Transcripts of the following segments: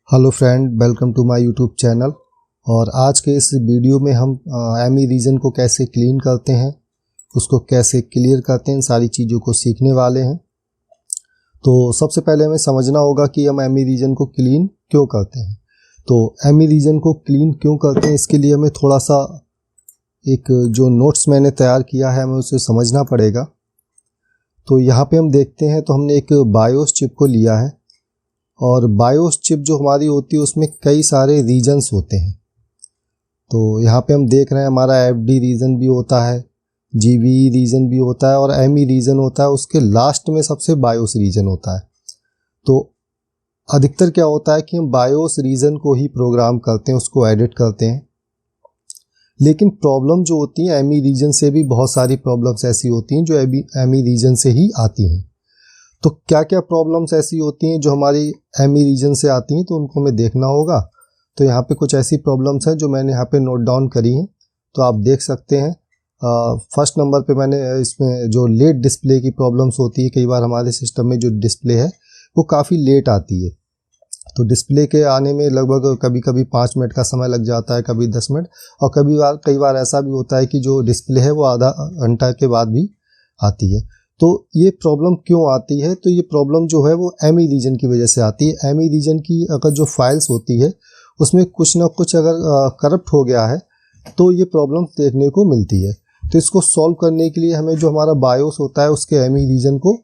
Hello friend, welcome to my YouTube channel. और आज के इस वीडियो में हम एमी रीजन को कैसे क्लीन करते हैं, उसको कैसे क्लियर करते हैं, इन सारी चीज़ों को सीखने वाले हैं। तो सबसे पहले हमें समझना होगा कि हम एमी रीजन को क्लीन क्यों करते हैं। तो एमी रीजन को क्लीन क्यों करते हैं, इसके लिए हमें थोड़ा सा एक जो नोट्स मैंने तैयार किया है हमें उसे समझना पड़ेगा। तो यहाँ पे हम देखते हैं, तो हमने एक बायोस चिप को लिया है और बायोस चिप जो हमारी होती है उसमें कई सारे रीजन्स होते हैं। तो यहाँ पे हम देख रहे हैं हमारा एफडी रीजन भी होता है, जीवीई रीजन भी होता है और एमई रीजन होता है। उसके लास्ट में सबसे बायोस रीजन होता है। तो अधिकतर क्या होता है कि हम बायोस रीजन को ही प्रोग्राम करते हैं, उसको एडिट करते हैं। लेकिन प्रॉब्लम जो होती है एमई रीजन से भी बहुत सारी प्रॉब्लम्स ऐसी होती हैं जो एमई रीजन से ही आती हैं। तो क्या क्या प्रॉब्लम्स ऐसी होती हैं जो हमारी एमई रीजन से आती हैं, तो उनको हमें देखना होगा। तो यहाँ पे कुछ ऐसी प्रॉब्लम्स हैं जो मैंने यहाँ पे नोट डाउन करी हैं, तो आप देख सकते हैं। फर्स्ट नंबर पे मैंने इसमें जो लेट डिस्प्ले की प्रॉब्लम्स होती है, कई बार हमारे सिस्टम में जो डिस्प्ले है वो काफ़ी लेट आती है। तो डिस्प्ले के आने में लगभग कभी कभी 5 मिनट का समय लग जाता है, कभी 10 मिनट, और कई बार ऐसा भी होता है कि जो डिस्प्ले है वो आधा घंटा के बाद भी आती है। तो ये प्रॉब्लम क्यों आती है? तो ये प्रॉब्लम जो है वो एमई रीजन की वजह से आती है। एमई रीजन की अगर जो फाइल्स होती है उसमें कुछ ना कुछ अगर करप्ट हो गया है तो ये प्रॉब्लम देखने को मिलती है। तो इसको सॉल्व करने के लिए हमें जो हमारा बायोस होता है उसके एमई रीजन को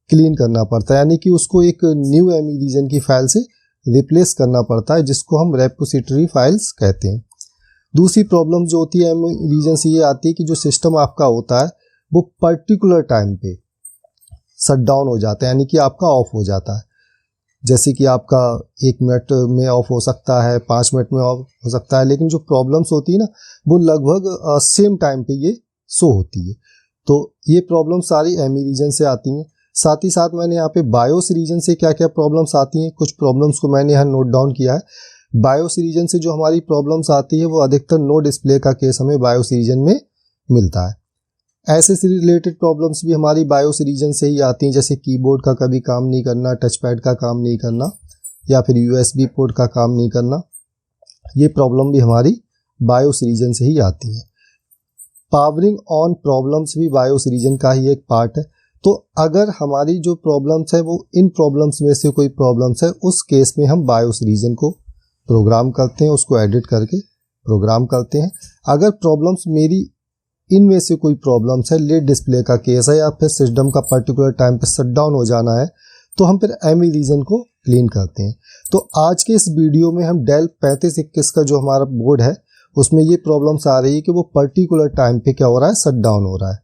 क्लीन करना पड़ता है, यानी कि उसको एक न्यू एमई रीजन की फाइल से रिप्लेस करना पड़ता है, जिसको हम रेपोजिटरी फाइल्स कहते हैं। दूसरी प्रॉब्लम जो होती है एमई रीजन से ये आती है कि जो सिस्टम आपका होता है वो पर्टिकुलर टाइम पे शट डाउन हो जाता है, यानी कि आपका ऑफ हो जाता है। जैसे कि आपका 1 मिनट में ऑफ हो सकता है, 5 मिनट में ऑफ हो सकता है, लेकिन जो प्रॉब्लम्स होती है ना वो लगभग सेम टाइम पे ये शो होती है। तो ये प्रॉब्लम सारी एमई रीजन से आती हैं। साथ ही साथ मैंने यहाँ पे बायोस रीजन से क्या क्या प्रॉब्लम्स आती हैं, कुछ प्रॉब्लम्स को मैंने यहाँ नोट डाउन किया है। बायोस रीजन से जो हमारी प्रॉब्लम्स आती है वो अधिकतर नो डिस्प्ले का केस हमें बायोस रीजन में मिलता है। ऐसे से रिलेटेड प्रॉब्लम्स भी हमारी बायोस रीजन से ही आती हैं, जैसे कीबोर्ड का कभी काम नहीं करना, टच पैड का काम नहीं करना, या फिर यूएसबी पोर्ट का काम नहीं करना। ये प्रॉब्लम भी हमारी बायोस रीजन से ही आती है। पावरिंग ऑन प्रॉब्लम्स भी बायोस रीजन का ही एक पार्ट है। तो अगर हमारी जो प्रॉब्लम्स है वो इन प्रॉब्लम्स में से कोई प्रॉब्लम्स है, उस केस में हम बायोस रीजन को प्रोग्राम करते हैं, उसको एडिट करके प्रोग्राम करते हैं। अगर प्रॉब्लम्स मेरी इनमें से कोई प्रॉब्लम्स है, लेट डिस्प्ले का केस है, या फिर सिस्टम का पर्टिकुलर टाइम पे शट डाउन हो जाना है, तो हम फिर एमई रीजन को क्लीन करते हैं। तो आज के इस वीडियो में हम डेल 3521 का जो हमारा बोर्ड है उसमें ये प्रॉब्लम्स आ रही है कि वो पर्टिकुलर टाइम पे क्या हो रहा है, शट डाउन हो रहा है।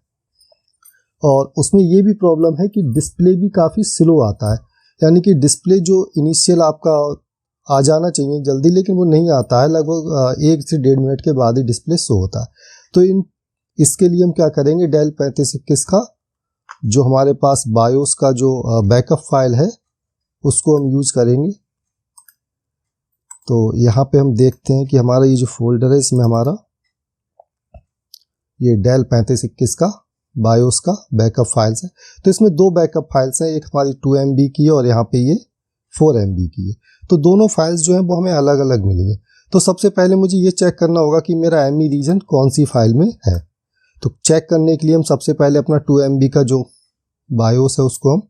और उसमें ये भी प्रॉब्लम है कि डिस्प्ले भी काफ़ी स्लो आता है, यानी कि डिस्प्ले जो इनिशियल आपका आ जाना चाहिए जल्दी, लेकिन वो नहीं आता है। लगभग 1 से 1.5 मिनट के बाद ही डिस्प्ले शो होता है। तो इसके लिए हम क्या करेंगे, डेल 3521 का जो हमारे पास बायोस का जो बैकअप फाइल है उसको हम यूज़ करेंगे। तो यहाँ पे हम देखते हैं कि हमारा ये जो फोल्डर है इसमें हमारा ये डेल 3521 का बायोस का बैकअप फाइल्स है। तो इसमें 2 बैकअप फाइल्स हैं, एक हमारी 2 MB की है और यहाँ पे ये 4 MB की है। तो दोनों फाइल्स जो हैं वो हमें अलग अलग मिली हैं। तो सबसे पहले मुझे ये चेक करना होगा कि मेरा एमई रीजन कौन सी फाइल में है। तो चेक करने के लिए हम सबसे पहले अपना 2 MB का जो बायोस है उसको हम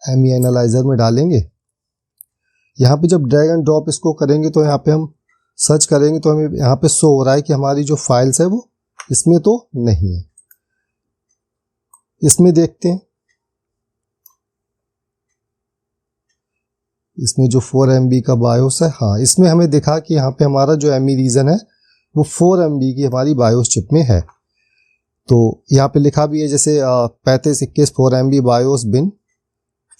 एमई एनालाइजर में डालेंगे। यहाँ पे जब ड्रैग एंड ड्रॉप इसको करेंगे तो यहाँ पे हम सर्च करेंगे तो हमें यहाँ पे शो हो रहा है कि हमारी जो फाइल्स है वो इसमें तो नहीं है। इसमें देखते हैं, इसमें जो 4 MB का बायोस है, हाँ इसमें हमें दिखा कि यहाँ पे हमारा जो एमई रीजन है वो 4 MB की हमारी बायोस चिप में है। तो यहाँ पे लिखा भी है जैसे 3521 4 MB बायोस बिन।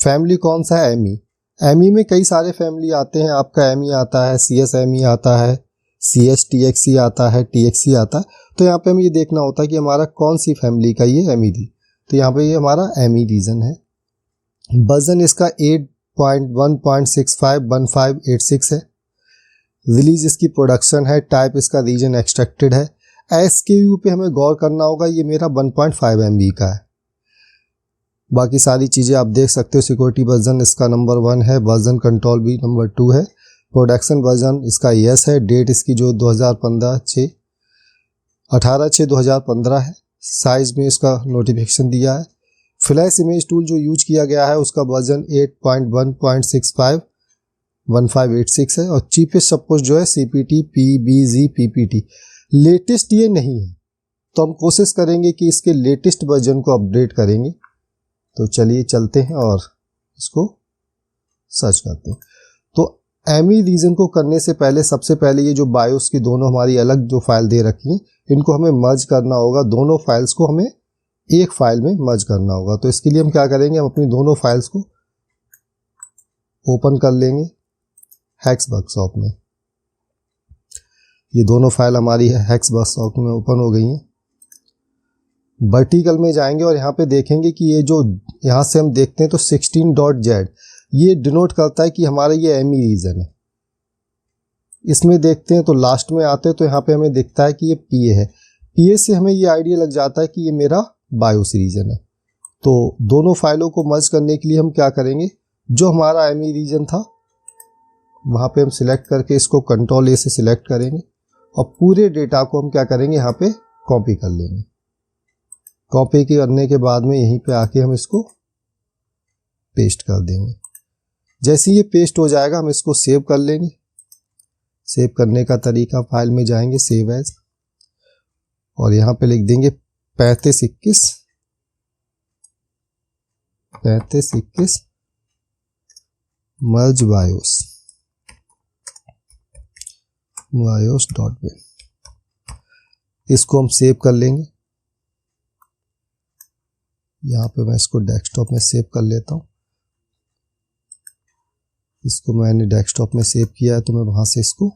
फैमिली कौन सा है? एमई। एमई में कई सारे फैमिली आते हैं, आपका एमई आता है, CSME आता है, CSTXE आता है, TXE आता है। तो यहाँ पे हमें ये देखना होता है कि हमारा कौन सी फैमिली का ये एमई थी। तो यहाँ पे ये हमारा एमई रीजन है। वर्जन इसका 8.1.651586 है। रिलीज इसकी प्रोडक्शन है, टाइप इसका रीजन एक्सट्रैक्टेड है। SKU पे हमें गौर करना होगा, ये मेरा 1.5 MB का है। बाकी सारी चीज़ें आप देख सकते हो। सिक्योरिटी वर्जन इसका नंबर 1 है, वर्जन कंट्रोल भी नंबर 2 है, प्रोडक्शन वर्जन इसका यस है, डेट इसकी जो 18/6/2015 है, साइज में इसका नोटिफिकेशन दिया है। फ्लैश इमेज टूल जो यूज किया गया है उसका वर्जन 8.1.65 है, और चीपेस्ट सपोर्ट जो है CPT PBZ PPT। लेटेस्ट ये नहीं है, तो हम कोशिश करेंगे कि इसके लेटेस्ट वर्जन को अपडेट करेंगे। तो चलिए चलते हैं और इसको सर्च करते हैं। तो एमी रीजन को करने से पहले सबसे पहले ये जो बायोस की दोनों हमारी अलग जो फाइल दे रखी हैं, इनको हमें मर्ज करना होगा। दोनों फाइल्स को हमें एक फाइल में मर्ज करना होगा। तो इसके लिए हम क्या करेंगे, हम अपनी दोनों फाइल्स को ओपन कर लेंगे हेक्स वर्कशॉप में। ये दोनों फाइल हमारी हेक्स वर्कशॉप में ओपन हो गई हैं। वर्टिकल में जाएंगे और यहाँ पे देखेंगे कि ये जो यहाँ से हम देखते हैं तो 16.z ये डिनोट करता है कि हमारा ये एमी रीजन है। इसमें देखते हैं तो लास्ट में आते हैं तो यहाँ पे हमें दिखता है कि ये PA है। PA से हमें ये आइडिया लग जाता है कि ये मेरा बायोस रीजन है। तो दोनों फाइलों को मर्ज करने के लिए हम क्या करेंगे, जो हमारा एमी रीजन था वहाँ पे हम सिलेक्ट करके इसको कंट्रोल A से सिलेक्ट करेंगे और पूरे डेटा को हम क्या करेंगे, यहाँ पे कॉपी कर लेंगे। कॉपी करने के बाद में यहीं पे आके हम इसको पेस्ट कर देंगे। जैसे ये पेस्ट हो जाएगा हम इसको सेव कर लेंगे। सेव करने का तरीका, फाइल में जाएंगे सेव एज, और यहाँ पे लिख देंगे 3521 मर्ज bios.bin। इसको हम सेव कर लेंगे। यहाँ पे मैं इसको डेस्कटॉप में सेव कर लेता हूँ। इसको मैंने डेस्कटॉप में सेव किया है तो मैं वहां से इसको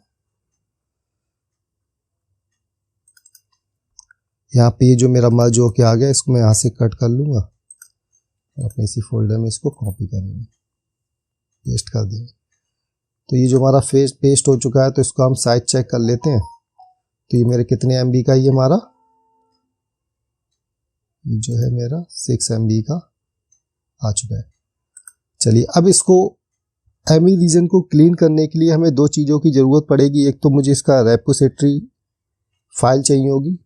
यहाँ पे ये जो मेरा मर्ज होके आ गया इसको मैं यहाँ से कट कर लूँगा और अपने इसी फोल्डर में इसको कॉपी करेंगे, पेस्ट कर देंगे। तो ये जो हमारा पेस्ट हो चुका है तो इसको हम साइज चेक कर लेते हैं। तो ये मेरे कितने MB का, ये हमारा ये जो है मेरा 6 MB का आ चुका है। चलिए अब इसको एमी रीजन को क्लीन करने के लिए हमें दो चीज़ों की ज़रूरत पड़ेगी। एक तो मुझे इसका रेपोजिटरी फाइल चाहिए होगी,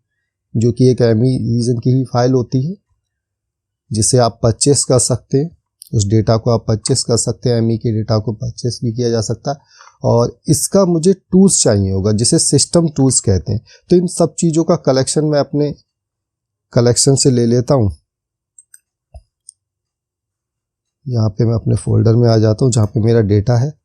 जो कि एक एमी रीजन की ही फाइल होती है, जिसे आप परचेस कर सकते हैं। उस डेटा को आप परचेस कर सकते हैं, एमी के डेटा को परचेस भी किया जा सकता है। और इसका मुझे टूल्स चाहिए होगा, जिसे सिस्टम टूल्स कहते हैं। तो इन सब चीज़ों का कलेक्शन मैं अपने कलेक्शन से ले लेता हूँ। यहाँ पे मैं अपने फोल्डर में आ जाता हूँ जहाँ पे मेरा डेटा है।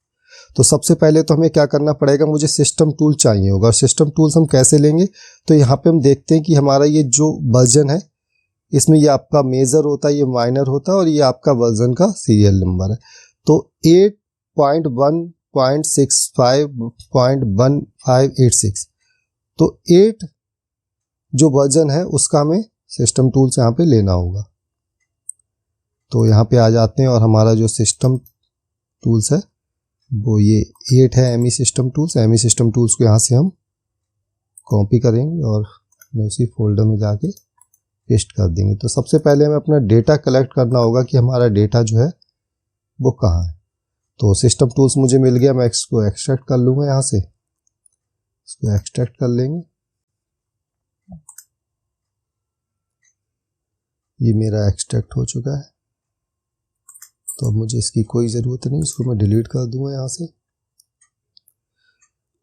तो सबसे पहले तो हमें क्या करना पड़ेगा, मुझे सिस्टम टूल चाहिए होगा। और सिस्टम टूल्स हम कैसे लेंगे, तो यहाँ पे हम देखते हैं कि हमारा ये जो वर्जन है इसमें ये आपका मेजर होता है, ये माइनर होता है, और ये आपका वर्जन का सीरियल नंबर है। तो 8.1.65.1586 तो 8 जो वर्जन है उसका हमें सिस्टम टूल्स यहाँ पे लेना होगा। तो यहाँ पे आ जाते हैं और हमारा जो सिस्टम टूल्स है वो ये 8 है, AMI system tools. AMI system tools को यहाँ से हम कॉपी करेंगे और उसी फोल्डर में जाके पेस्ट कर देंगे। तो सबसे पहले हमें अपना डेटा कलेक्ट करना होगा कि हमारा डेटा जो है वो कहाँ है। तो सिस्टम टूल्स मुझे मिल गया, मैं इसको एक्सट्रैक्ट कर लूँगा। यहाँ से इसको एक्सट्रैक्ट कर लेंगे। ये मेरा एक्सट्रैक्ट हो चुका है, तो अब मुझे इसकी कोई ज़रूरत नहीं, इसको मैं डिलीट कर दूंगा यहाँ से।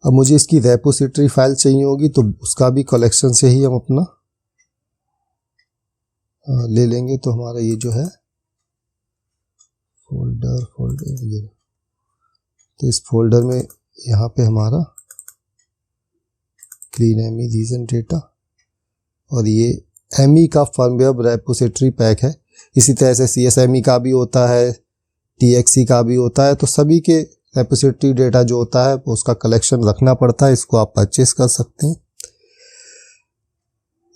अब मुझे इसकी रेपोजिटरी फाइल चाहिए होगी, तो उसका भी कलेक्शन से ही हम अपना ले लेंगे। तो हमारा ये जो है फोल्डर ये, तो इस फोल्डर में यहाँ पे हमारा क्लीन एमी रीजन डेटा, और ये एमी का फर्मवेयर रेपोजिटरी पैक है। इसी तरह से CSME का भी होता है, TXE का भी होता है। तो सभी के रेपोजिटरी डेटा जो होता है उसका कलेक्शन रखना पड़ता है। इसको आप परचेस कर सकते हैं।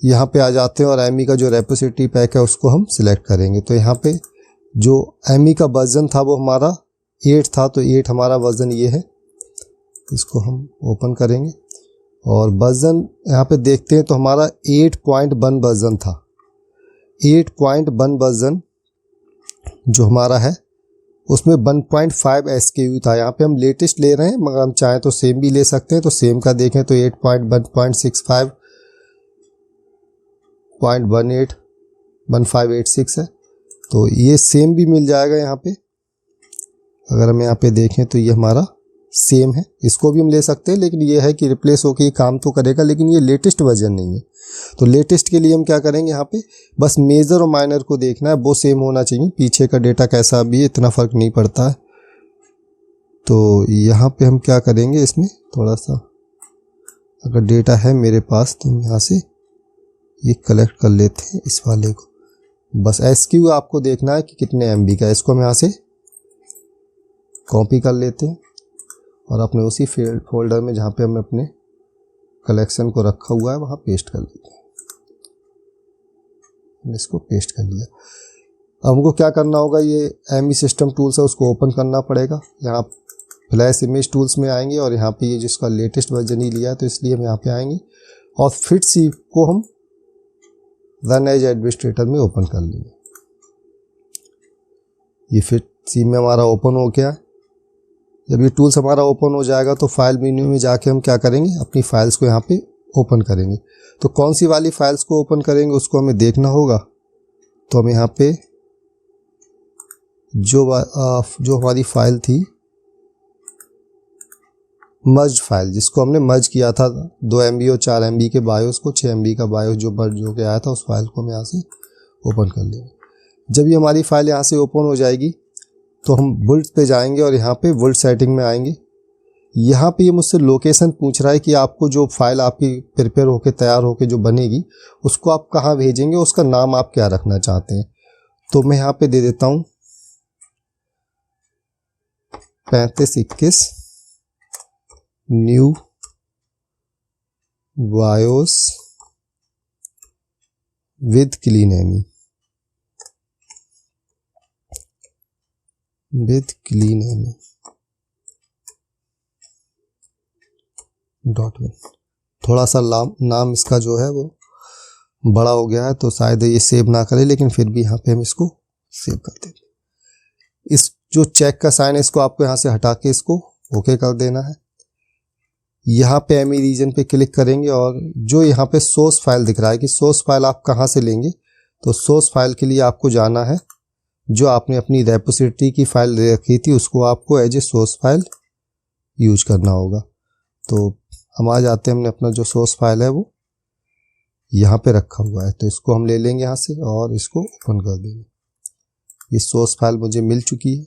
यहाँ पे आ जाते हैं और एमी का जो रेपोजिटरी पैक है उसको हम सिलेक्ट करेंगे। तो यहाँ पे जो एमी का वर्जन था वो हमारा 8 था, तो 8 हमारा वर्जन ये है। इसको हम ओपन करेंगे और वर्जन यहाँ पे देखते हैं तो हमारा 8.1 वर्जन था। 8.1 वर्जन जो हमारा है उसमें 1.5 SKU था। यहाँ पे हम लेटेस्ट ले रहे हैं, मगर हम चाहें तो सेम भी ले सकते हैं। तो सेम का देखें तो 8.1.65.18 1586 है, तो ये सेम भी मिल जाएगा यहाँ पे। अगर हम यहाँ पे देखें तो ये हमारा सेम है, इसको भी हम ले सकते हैं, लेकिन ये है कि रिप्लेस होके ये काम तो करेगा, लेकिन ये लेटेस्ट वर्जन नहीं है। तो लेटेस्ट के लिए हम क्या करेंगे, यहाँ पे बस मेजर और माइनर को देखना है, वो सेम होना चाहिए। पीछे का डेटा कैसा भी है इतना फ़र्क नहीं पड़ता है। तो यहाँ पे हम क्या करेंगे, इसमें थोड़ा सा अगर डेटा है मेरे पास तो हम यहाँ से ये कलेक्ट कर लेते हैं इस वाले को। बस SKU आपको देखना है कि कितने MB का है। इसको हम यहाँ से कॉपी कर लेते हैं और अपने उसी फोल्डर में जहाँ पे हमने अपने कलेक्शन को रखा हुआ है वहाँ पेस्ट कर लेते हैं। इसको पेस्ट कर लिया। अब हमको क्या करना होगा, ये ME सिस्टम टूल्स है उसको ओपन करना पड़ेगा। यहाँ फ्लैश इमेज टूल्स में आएंगे और यहाँ पे ये जिसका लेटेस्ट वर्जन ही लिया है तो इसलिए हम यहाँ पे आएंगे और फिट सी को हम रन एज एडमिनिस्ट्रेटर में ओपन कर लेंगे। ये फिट सी में हमारा ओपन हो गया। जब ये टूल्स हमारा ओपन हो जाएगा तो फाइल मेन्यू में जाके हम क्या करेंगे, अपनी फाइल्स को यहाँ पे ओपन करेंगे। तो कौन सी वाली फाइल्स को ओपन करेंगे उसको हमें देखना होगा। तो हम यहाँ पे जो हमारी फाइल थी मर्ज फाइल, जिसको हमने मर्ज किया था 2 MB और 4 MB के बायोस को, 6 MB का बायोस जो मर्ज होके आया था, उस फाइल को हम यहाँ से ओपन कर लेंगे। जब ये हमारी फाइल यहाँ से ओपन हो जाएगी तो हम बुल्ट पे जाएंगे और यहाँ पे बुल्ट सेटिंग में आएंगे। यहाँ पे ये मुझसे लोकेशन पूछ रहा है कि आपको जो फाइल आपकी प्रिपेयर होके तैयार होके जो बनेगी उसको आप कहाँ भेजेंगे, उसका नाम आप क्या रखना चाहते हैं। तो मैं यहाँ पे दे देता हूँ 3521 new BIOS with clean AMI .1। थोड़ा सा नाम इसका जो है वो बड़ा हो गया है तो शायद ये सेव ना करे, लेकिन फिर भी यहाँ पे हम इसको सेव कर देंगे। इस जो चेक का साइन है इसको आपको यहाँ से हटा के इसको ओके कर देना है। यहाँ पे एमी रीजन पे क्लिक करेंगे और जो यहाँ पे सोर्स फाइल दिख रहा है कि सोर्स फाइल आप कहाँ से लेंगे, तो सोर्स फाइल के लिए आपको जाना है जो आपने अपनी रेपोजिटरी की फाइल रखी थी उसको आपको as a source file use करना होगा। तो हम आ जाते हैं, हमने अपना जो सोर्स फाइल है वो यहाँ पे रखा हुआ है तो इसको हम ले लेंगे यहाँ से और इसको ओपन कर देंगे। ये सोर्स फाइल मुझे मिल चुकी है।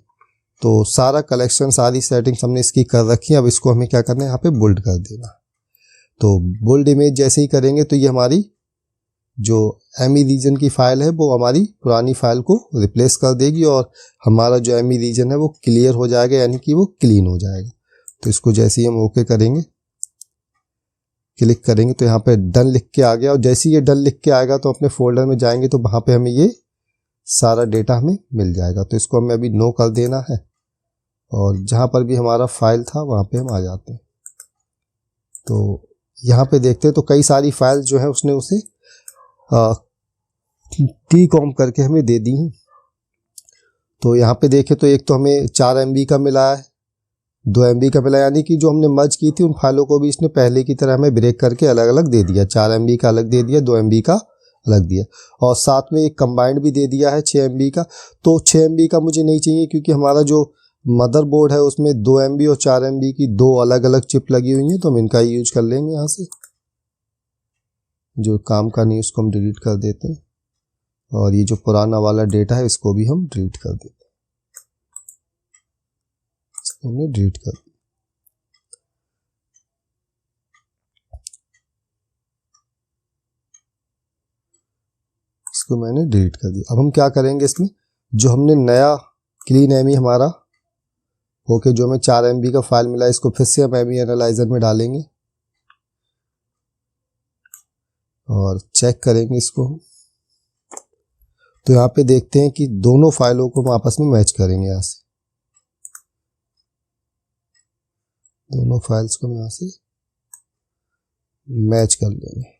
तो सारा कलेक्शन, सारी सेटिंग्स हमने इसकी कर रखी है। अब इसको हमें क्या करना है, यहाँ पे बोल्ड कर देना। तो बोल्ड इमेज जैसे ही करेंगे तो ये हमारी जो एमी रीजन की फाइल है वो हमारी पुरानी फाइल को रिप्लेस कर देगी और हमारा जो एमी रीजन है वो क्लियर हो जाएगा, यानी कि वो क्लीन हो जाएगा। तो इसको जैसे ही हम ओके करेंगे, क्लिक करेंगे तो यहाँ पे डन लिख के आ गया और जैसे ही ये डन लिख के आएगा तो अपने फोल्डर में जाएंगे तो वहाँ पे हमें ये सारा डेटा हमें मिल जाएगा। तो इसको हमें अभी नो कर देना है और जहाँ पर भी हमारा फाइल था वहाँ पे हम आ जाते हैं। तो यहाँ पे देखते हैं तो कई सारी फाइल जो है उसने उसे टी कॉम करके हमें दे दी हैं। तो यहाँ पे देखें तो एक तो हमें 4 MB का मिला है, 2 MB का मिला, यानी कि जो हमने मर्ज की थी उन फाइलों को भी इसने पहले की तरह हमें ब्रेक करके अलग अलग दे दिया। 4 MB का अलग दे दिया, 2 MB का अलग दिया और साथ में एक कंबाइंड भी दे दिया है 6 MB का। तो 6 MB का मुझे नहीं चाहिए क्योंकि हमारा जो मदरबोर्ड है उसमें 2 MB और 4 MB की 2 अलग अलग चिप लगी हुई हैं, तो हम इनका यूज कर लेंगे। यहाँ से जो काम का नहीं उसको हम डिलीट कर देते हैं और ये जो पुराना वाला डेटा है इसको भी हम डिलीट कर देते हैं। इसको हमने डिलीट कर दिया। इसको मैंने डिलीट कर दिया। अब हम क्या करेंगे, इसमें जो हमने नया क्लीन एमी हमारा ओके जो हमें 4 MB का फाइल मिला इसको फिर से हम एमी एनालाइजर में डालेंगे और चेक करेंगे इसको। तो यहाँ पे देखते हैं कि दोनों फाइलों को हम आपस में मैच करेंगे। यहाँ से दोनों फाइल्स को हम यहाँ से मैच कर लेंगे।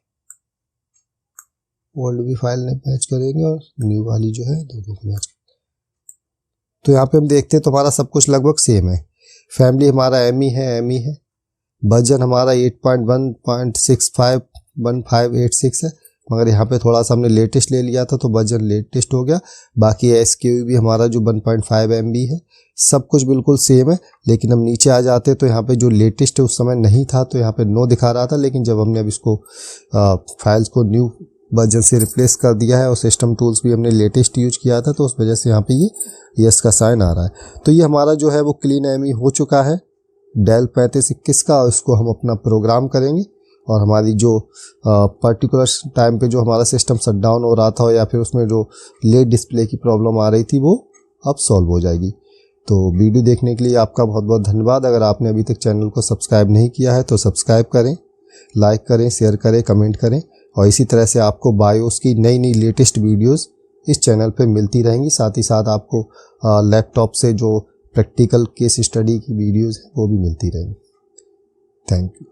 ओल्ड भी फाइल ने मैच करेंगे और न्यू वाली जो है दोनों को मैच करेंगे। तो यहाँ पे हम देखते हैं तो हमारा सब कुछ लगभग सेम है। फैमिली हमारा एमी है, वर्जन हमारा 8.1.651586 है, मगर यहाँ पे थोड़ा सा हमने लेटेस्ट ले लिया था तो वर्जन लेटेस्ट हो गया। बाकी SKU भी हमारा जो 1.5 MB है, सब कुछ बिल्कुल सेम है। लेकिन हम नीचे आ जाते तो यहाँ पे जो लेटेस्ट है उस समय नहीं था, तो यहाँ पे नो दिखा रहा था, लेकिन जब हमने अब इसको फाइल्स को न्यू वर्जन से रिप्लेस कर दिया है और सिस्टम टूल्स भी हमने लेटेस्ट यूज किया था, तो उस वजह से यहाँ पे ये यस का साइन आ रहा है। तो ये हमारा जो है वो क्लीन एमी हो चुका है डेल 3521 का। इसको हम अपना प्रोग्राम करेंगे और हमारी जो पर्टिकुलर टाइम पे जो हमारा सिस्टम शट डाउन हो रहा था या फिर उसमें जो लेट डिस्प्ले की प्रॉब्लम आ रही थी वो अब सॉल्व हो जाएगी। तो वीडियो देखने के लिए आपका बहुत बहुत धन्यवाद। अगर आपने अभी तक चैनल को सब्सक्राइब नहीं किया है तो सब्सक्राइब करें, लाइक करें, शेयर करें, कमेंट करें, और इसी तरह से आपको बायोस की नई नई लेटेस्ट वीडियोस इस चैनल पे मिलती रहेंगी। साथ ही साथ आपको लैपटॉप से जो प्रैक्टिकल केस स्टडी की वीडियोस हैं वो भी मिलती रहेंगी। Thank you.